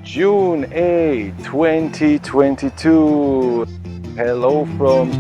June 8, 2022. Hello from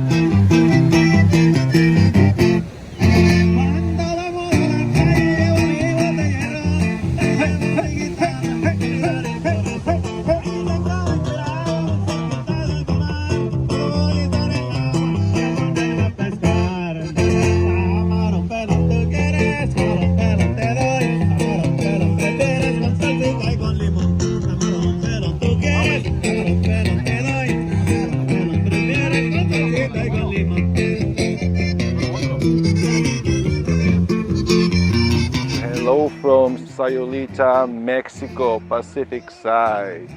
Sayulita, Mexico, Pacific side.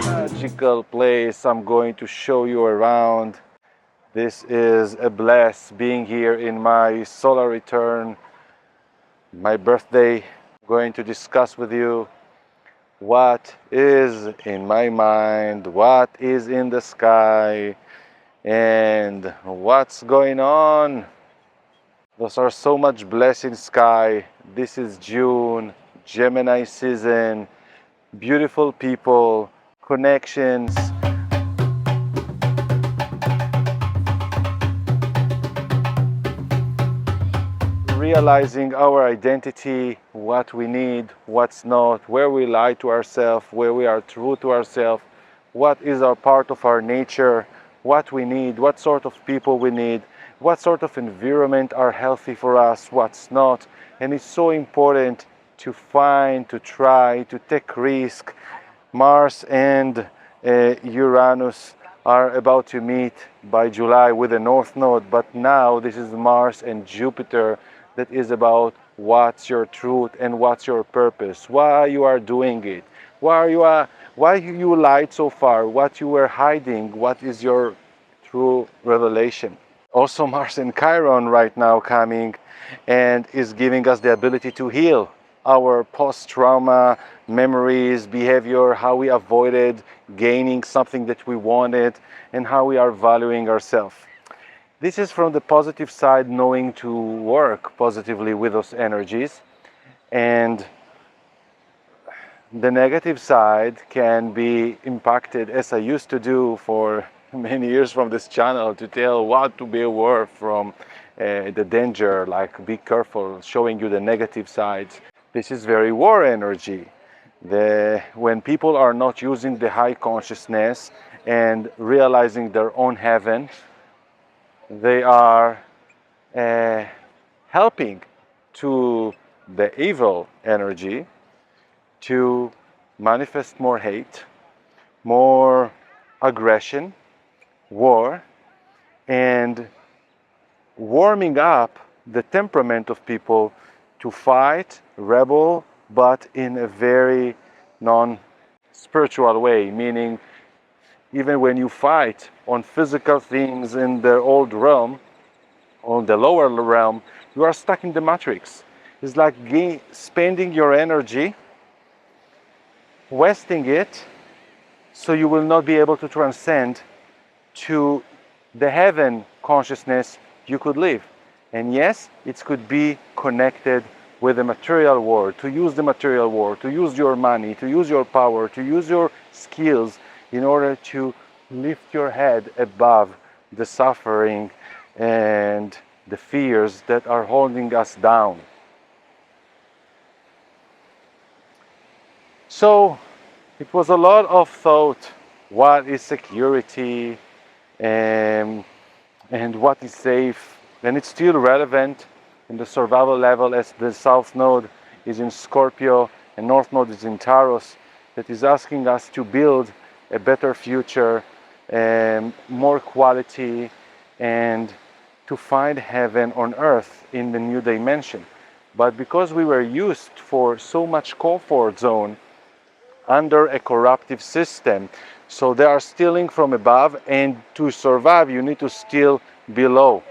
Magical place I'm going to show you around. This is a bless being here in my solar return, my birthday. I'm going to discuss with you what is in my mind, what is in the sky, and what's going on. Those are so much blessed sky. This is June, Gemini season, beautiful people, connections. Realizing our identity, what we need, what's not, where we lie to ourselves, where we are true to ourselves, what is our part of our nature, what we need, what sort of people we need, what sort of environment are healthy for us, what's not. And it's so important to find, to try, to take risk. Mars and Uranus are about to meet by July with the North Node, but now this is Mars and Jupiter that is about what's your truth and what's your purpose, why you are doing it, why you lied so far, what you were hiding, what is your true revelation. Also Mars and Chiron right now coming and is giving us the ability to heal our post-trauma memories, behavior, how we avoided gaining something that we wanted, and how we are valuing ourselves. This is from the positive side, knowing to work positively with those energies. And the negative side can be impacted, as I used to do for many years from this channel, to tell what to be aware from the danger, like be careful, showing you the negative sides. This is very war energy. When people are not using the high consciousness and realizing their own heaven, they are helping to the evil energy to manifest more hate, more aggression, war, and warming up the temperament of people to fight, rebel, but in a very non-spiritual way, meaning even when you fight on physical things in the old realm, or the lower realm, you are stuck in the matrix. It's like spending your energy, wasting it, so you will not be able to transcend to the heaven consciousness you could live. And yes, it could be connected with the material world, to use the material world, to use your money, to use your power, to use your skills in order to lift your head above the suffering and the fears that are holding us down. So it was a lot of thought, what is security and what is safe, and it's still relevant in the survival level, as the South Node is in Scorpio and North Node is in Taurus, that is asking us to build a better future, more quality, and to find heaven on earth in the new dimension. But because we were used for so much comfort zone under a corruptive system, so they are stealing from above, and to survive you need to steal below,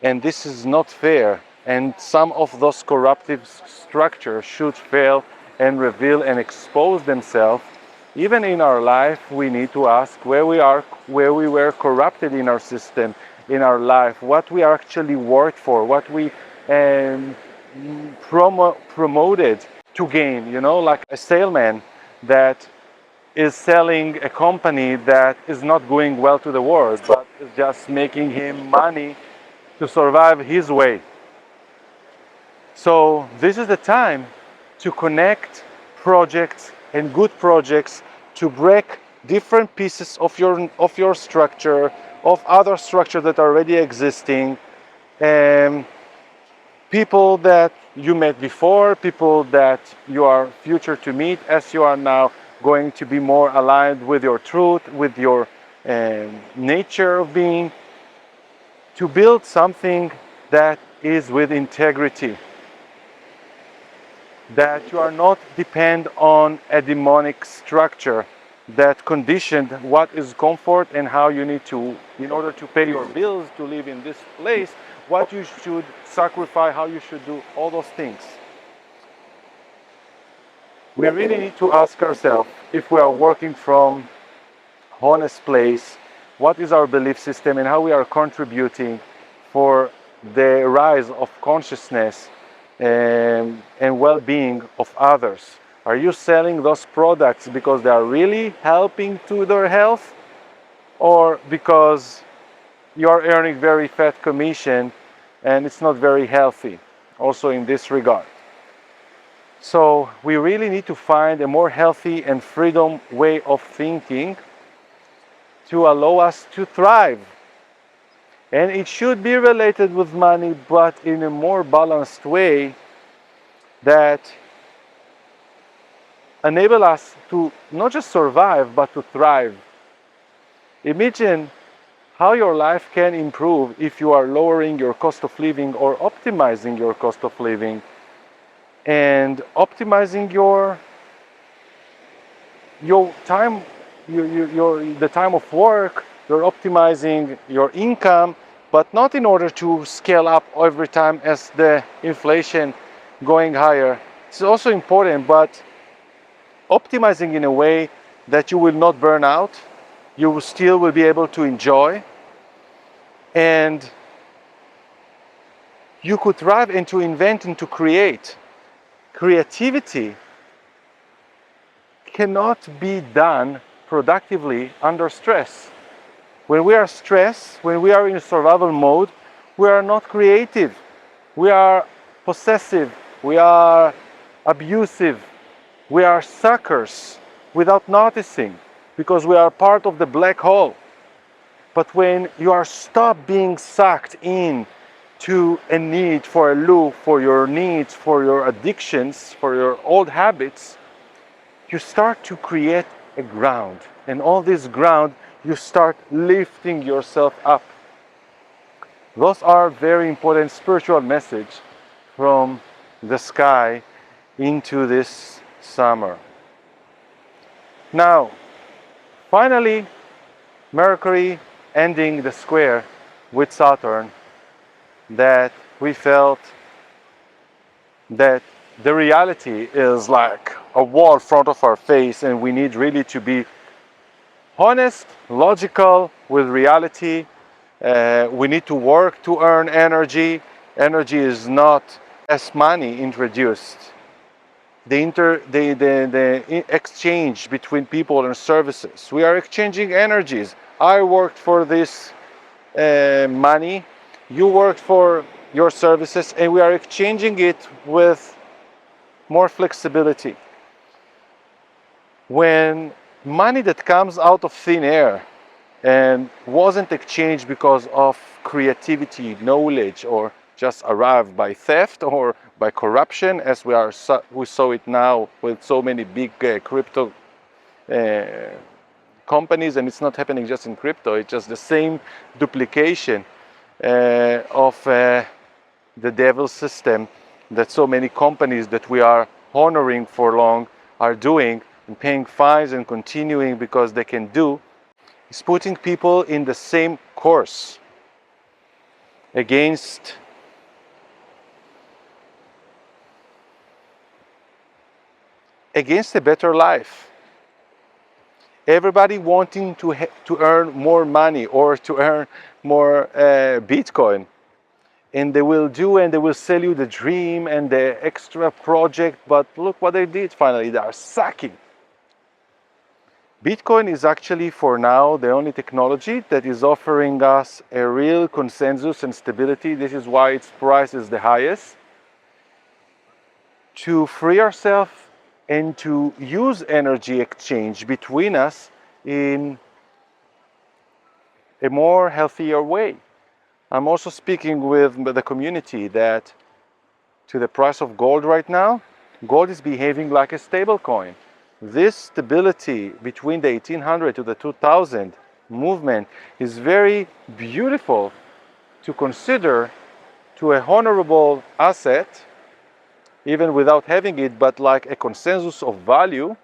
and this is not fair. And some of those corruptive structures should fail and reveal and expose themselves. Even in our life, we need to ask where we were corrupted in our system, in our life, what we are actually worked for, what we um, promoted to gain, like a salesman that is selling a company that is not going well to the world, but is just making him money to survive his way. So this is the time to connect projects and good projects, to break different pieces of your structure, of other structures that are already existing, people that you met before, people that you are future to meet, as you are now going to be more aligned with your truth, with your nature of being, to build something that is with integrity, that you are not depend on a demonic structure that conditioned what is comfort and how you need to, in order to pay your bills, to live in this place, what you should sacrifice, how you should do, all those things. We really need to ask ourselves, if we are working from honest place, what is our belief system and how we are contributing for the rise of consciousness and well-being of others. Are you selling those products because they are really helping to their health, or because you are earning very fat commission and it's not very healthy, also in this regard? So we really need to find a more healthy and freedom way of thinking to allow us to thrive. And it should be related with money, but in a more balanced way that enable us to not just survive, but to thrive. Imagine how your life can improve if you are lowering your cost of living or optimizing your cost of living and optimizing your time, the time of work. You're optimizing your income, but not in order to scale up every time as the inflation going higher. It's also important, but optimizing in a way that you will not burn out, you will still be able to enjoy, and you could thrive and to invent and to create. Creativity cannot be done productively under stress. When we are stressed, when we are in survival mode, we are not creative. We are possessive. We are abusive. We are suckers without noticing, because we are part of the black hole. But when you are stopped being sucked in to a need for a loop, for your needs, for your addictions, for your old habits, you start to create a ground. And all this ground, you start lifting yourself up. Those are very important spiritual message from the sky into this summer. Now, finally, Mercury ending the square with Saturn, that we felt that the reality is like a wall in front of our face, and we need really to be honest, logical with reality. We need to work to earn energy. Energy is not as money introduced. The exchange between people and services. We are exchanging energies. I worked for this money, you worked for your services, and we are exchanging it with more flexibility. When money that comes out of thin air and wasn't exchanged because of creativity, knowledge, or just arrived by theft or by corruption, as we saw it now with so many big crypto companies, and it's not happening just in crypto, it's just the same duplication of the devil system that so many companies that we are honoring for long are doing, and paying fines and continuing because they can do, is putting people in the same course against a better life, Everybody wanting to earn more money or to earn more Bitcoin. And they will and they will sell you the dream and the extra project, but look what they did finally, they are sucking. Bitcoin is actually for now the only technology that is offering us a real consensus and stability. This is why its price is the highest. To free ourselves and to use energy exchange between us in a more healthier way. I'm also speaking with the community that to the price of gold right now, gold is behaving like a stable coin. This stability between the 1800 to the 2000 movement is very beautiful to consider to a honorable asset, even without having it, but like a consensus of value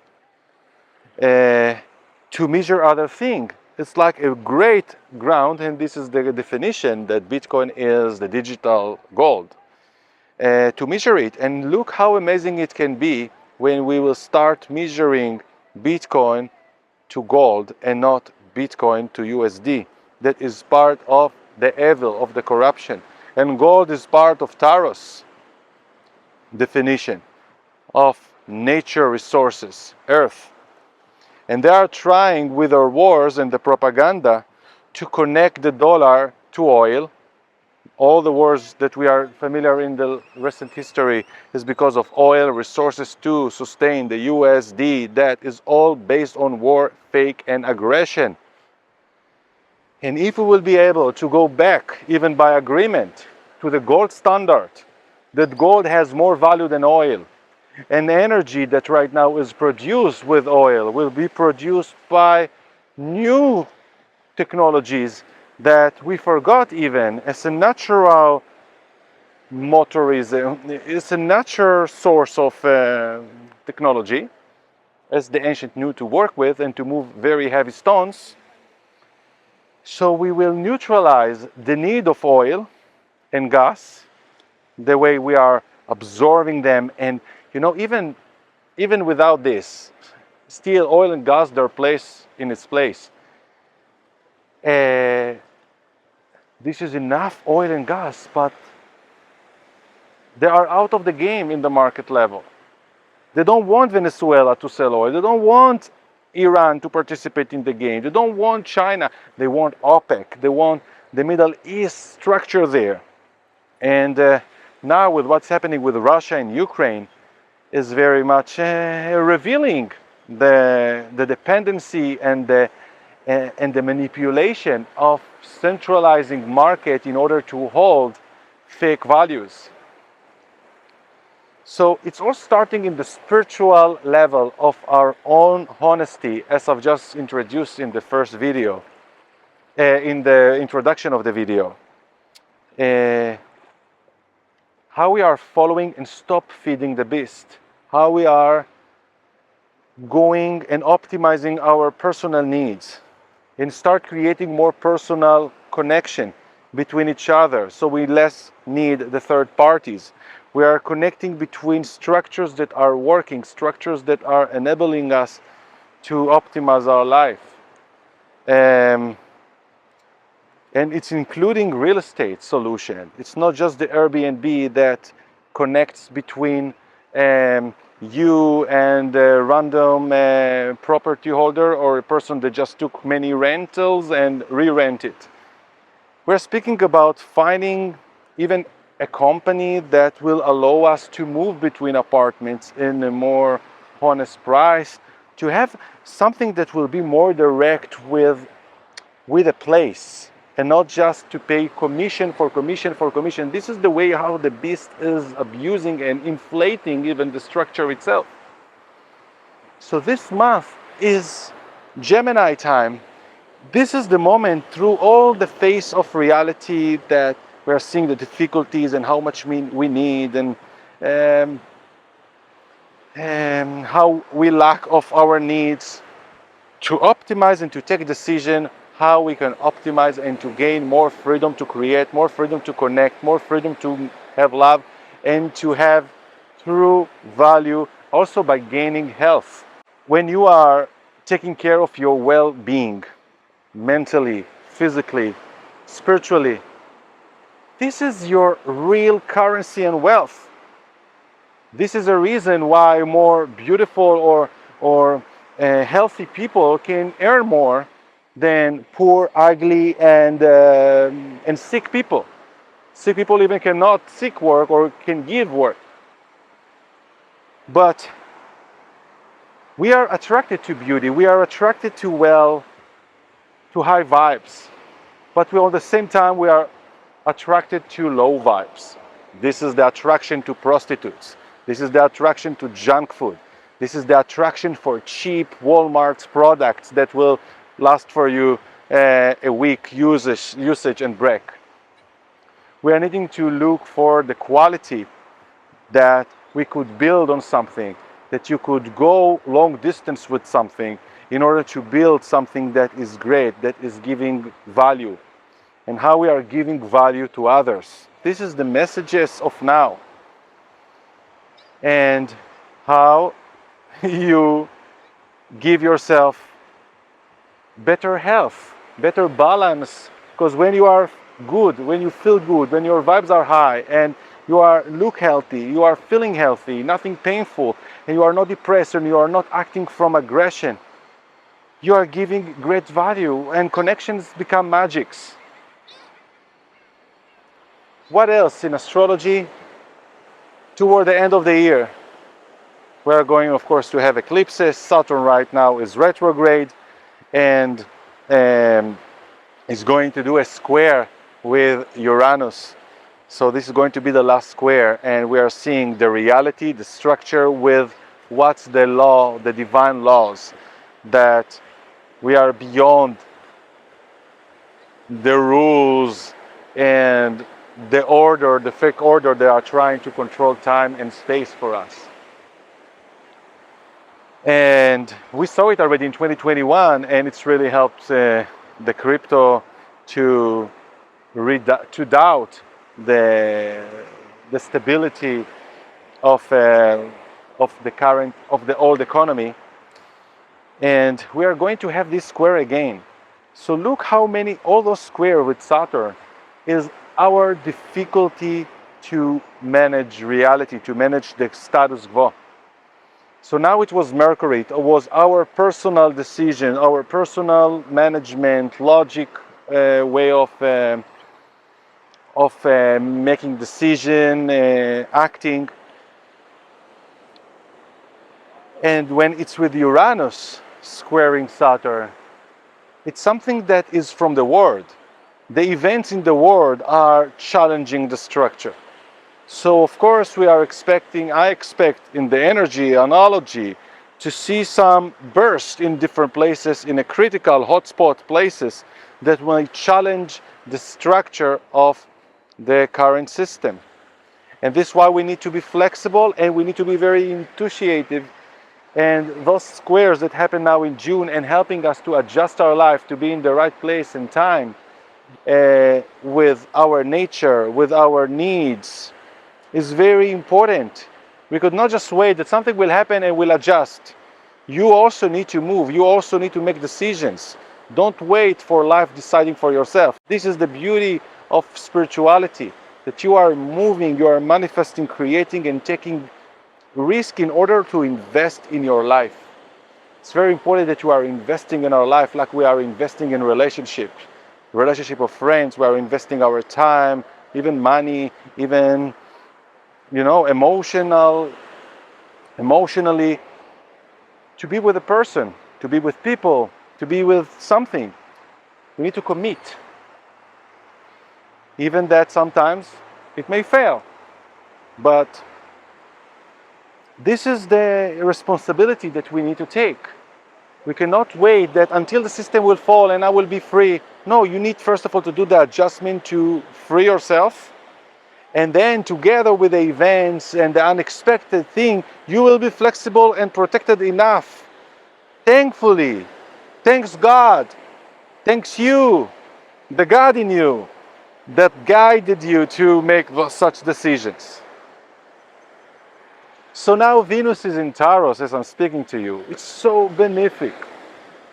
to measure other things. It's like a great ground, and this is the definition that Bitcoin is the digital gold. To measure it, and look how amazing it can be when we will start measuring Bitcoin to gold and not Bitcoin to USD. That is part of the evil, of the corruption. And gold is part of Taurus definition of nature resources, earth. And they are trying with our wars and the propaganda to connect the dollar to oil. All the wars that we are familiar in the recent history is because of oil resources to sustain the USD. That is all based on war, fake, and aggression. And if we will be able to go back, even by agreement, to the gold standard, that gold has more value than oil, and energy that right now is produced with oil will be produced by new technologies that we forgot even as a natural motorism. It's a natural source of technology, as the ancient knew to work with and to move very heavy stones. So we will neutralize the need of oil and gas, the way we are absorbing them. And even without this, still oil and gas, their place in its place. This is enough oil and gas, but they are out of the game in the market level. They don't want Venezuela to sell oil. They don't want Iran to participate in the game. They don't want China. They want OPEC. They want the Middle East structure there. And now with what's happening with Russia and Ukraine is very much revealing the dependency and the manipulation of centralizing market in order to hold fake values. So it's all starting in the spiritual level of our own honesty, as I've just introduced in the first video, in the introduction of the video. How we are following and stop feeding the beast. How we are going and optimizing our personal needs and start creating more personal connection between each other, so we less need the third parties. We are connecting between structures that are working, structures that are enabling us to optimize our life. And it's including real estate solution. It's not just the Airbnb that connects between you and a random property holder or a person that just took many rentals and re-rent it. We're speaking about finding even a company that will allow us to move between apartments in a more honest price, to have something that will be more direct with a place, and not just to pay commission for commission for commission. This is the way how the beast is abusing and inflating even the structure itself. So this month is Gemini time. This is the moment through all the face of reality that we're seeing the difficulties and how much we need, and how we lack of our needs, to optimize and to take decision how we can optimize and to gain more freedom to create, more freedom to connect, more freedom to have love, and to have true value also by gaining health. When you are taking care of your well-being, mentally, physically, spiritually. This is your real currency and wealth. This is a reason why more beautiful or healthy people can earn more than poor, ugly, and sick people. Sick people even cannot seek work or can give work. But we are attracted to beauty. We are attracted to high vibes. But at the same time, we are attracted to low vibes. This is the attraction to prostitutes. This is the attraction to junk food. This is the attraction for cheap Walmart products that will last for you a week usage and break. We are needing to look for the quality that we could build on something, that you could go long distance with something in order to build something that is great, that is giving value, and how we are giving value to others. This is the messages of now. And how you give yourself better health, better balance, because when you are good, when you feel good, when your vibes are high and you look healthy, you are feeling healthy, nothing painful, and you are not depressed and you are not acting from aggression, you are giving great value and connections become magics. What else in astrology? Toward the end of the year, we are going, of course, to have eclipses. Saturn right now is retrograde and is going to do a square with Uranus. So this is going to be the last square, and we are seeing the reality, the structure with what's the law, the divine laws, that we are beyond the rules and the order, the fake order that are trying to control time and space for us. And we saw it already in 2021, and it's really helped the crypto to doubt the stability of the old economy. And we are going to have this square again. So look how many, all those squares with Saturn is our difficulty to manage reality, to manage the status quo. So now it was Mercury, it was our personal decision, our personal management, logic way of making decision, acting. And when it's with Uranus squaring Saturn, it's something that is from the world. The events in the world are challenging the structure. So of course I expect in the energy analogy to see some burst in different places, in a critical hotspot places that will challenge the structure of the current system. And this is why we need to be flexible and we need to be very intuitive. And those squares that happen now in June and helping us to adjust our life to be in the right place and time with our nature, with our needs, is very important. We could not just wait that something will happen and we'll adjust. You also need to move. You also need to make decisions. Don't wait for life deciding for yourself. This is the beauty of spirituality, that you are moving, you are manifesting, creating, and taking risk in order to invest in your life. It's very important that you are investing in our life like we are investing in relationship of friends. We are investing our time, even money, even emotionally, to be with a person, to be with people, to be with something. We need to commit. Even that sometimes it may fail. But this is the responsibility that we need to take. We cannot wait that until the system will fall and I will be free. No, you need first of all to do the adjustment to free yourself. And then together with the events and the unexpected thing, you will be flexible and protected enough. Thankfully, thanks God, thanks you, the God in you, that guided you to make such decisions. So now Venus is in Taurus as I'm speaking to you. It's so benefic.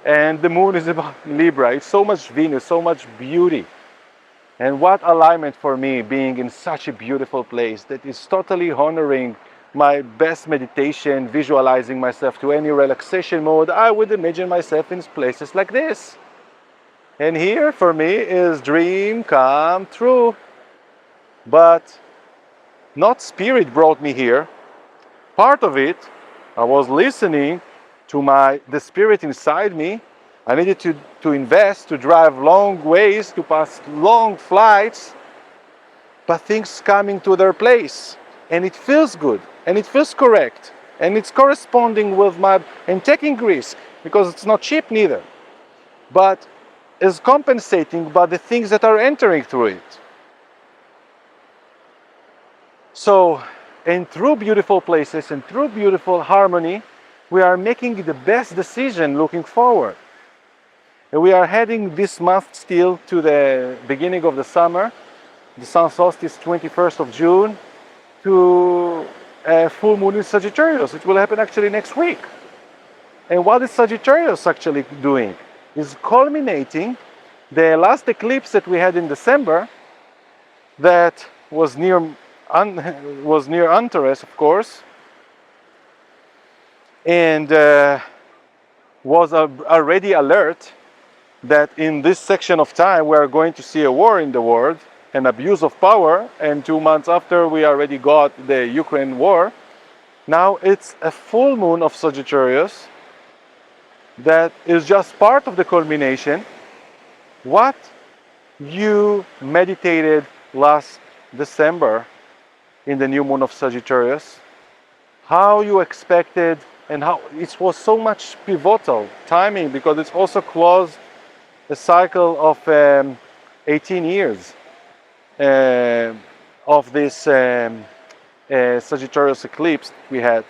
And the moon is about Libra. It's so much Venus, so much beauty. And what alignment for me being in such a beautiful place that is totally honoring my best meditation, visualizing myself to any relaxation mode. I would imagine myself in places like this. And here for me is dream come true. But not spirit brought me here. Part of it, I was listening to the spirit inside me. I needed to invest, to drive long ways, to pass long flights, but things coming to their place. And it feels good, and it feels correct, and it's corresponding with and taking risk, because it's not cheap neither, but is compensating by the things that are entering through it. So, and through beautiful places and through beautiful harmony, we are making the best decision looking forward. And we are heading this month still to the beginning of the summer, the sun solstice 21st of June, to a full moon in Sagittarius. It will happen actually next week. And what is Sagittarius actually doing? Is culminating the last eclipse that we had in December, that was near Antares, of course, and was already alert that in this section of time we are going to see a war in the world, an abuse of power, and 2 months after we already got the Ukraine war. Now it's a full moon of Sagittarius that is just part of the culmination. What you meditated last December in the new moon of Sagittarius, how you expected, and how it was so much pivotal timing, because it's also closed a cycle of 18 years of this Sagittarius eclipse we had.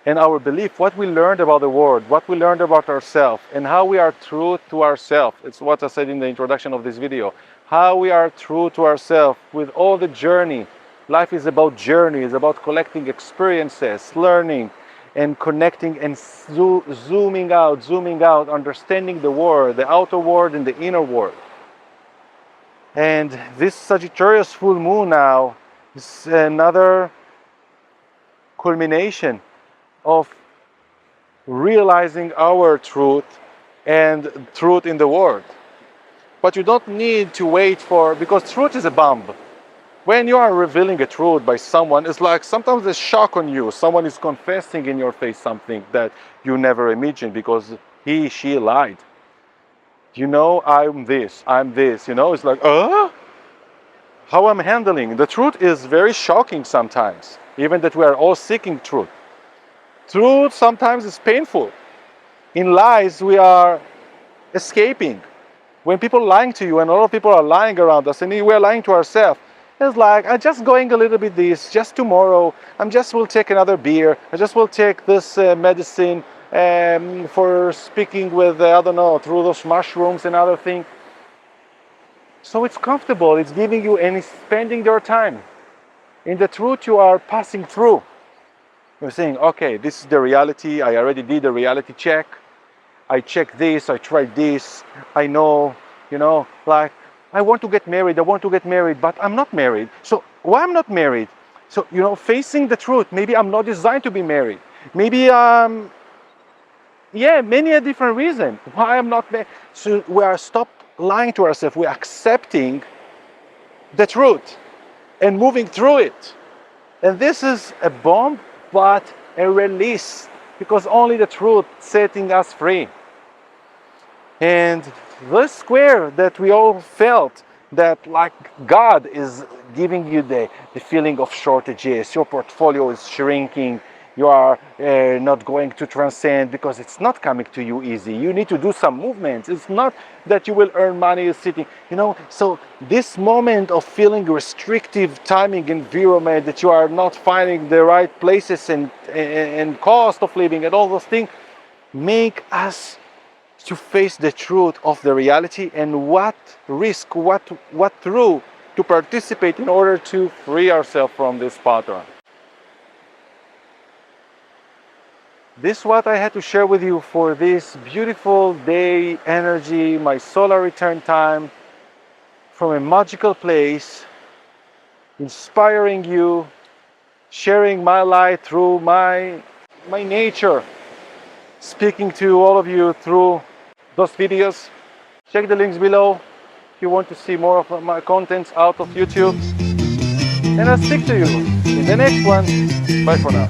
And our belief, what we learned about the world, what we learned about ourselves, and how we are true to ourselves. It's what I said in the introduction of this video. How we are true to ourselves with all the journey. Life is about journey, it's about collecting experiences, learning, and connecting and zooming out, understanding the world, the outer world and the inner world. And this Sagittarius full moon now is another culmination of realizing our truth and truth in the world. But you don't need to wait because truth is a bomb. When you are revealing a truth by someone, it's like sometimes a shock on you. Someone is confessing in your face something that you never imagined because she lied. You know, I'm this, you know, it's like, how I'm handling. The truth is very shocking sometimes, even that we are all seeking truth. Truth sometimes is painful. In lies, we are escaping. When people are lying to you, and a lot of people are lying around us, and we are lying to ourselves, it's like, I'm just going a little bit this, just tomorrow, will take another beer, I just will take this medicine for speaking with, I don't know, through those mushrooms and other things. So it's comfortable, it's giving you, and it's spending your time. In the truth you are passing through. You're saying, okay, this is the reality, I already did a reality check. I checked this, I tried this, I know, you know, like, I want to get married, but I'm not married. So why I'm not married? So, you know, facing the truth, maybe I'm not designed to be married. Maybe, many a different reason why I'm not married. So we are stop lying to ourselves, we're accepting the truth and moving through it. And this is a bomb, but a release, because only the truth setting us free. And the square that we all felt, that like God is giving you the feeling of shortages, your portfolio is shrinking, you are not going to transcend because it's not coming to you easy. You need to do some movements. It's not that you will earn money sitting, you know. So this moment of feeling restrictive timing environment, that you are not finding the right places and cost of living and all those things, make us to face the truth of the reality and what risk, what through to participate in order to free ourselves from this pattern. This is what I had to share with you for this beautiful day energy, my solar return time from a magical place, inspiring you, sharing my light through my nature, speaking to all of you through those videos. Check the links below if you want to see more of my contents out of YouTube. And I'll speak to you in the next one. Bye for now.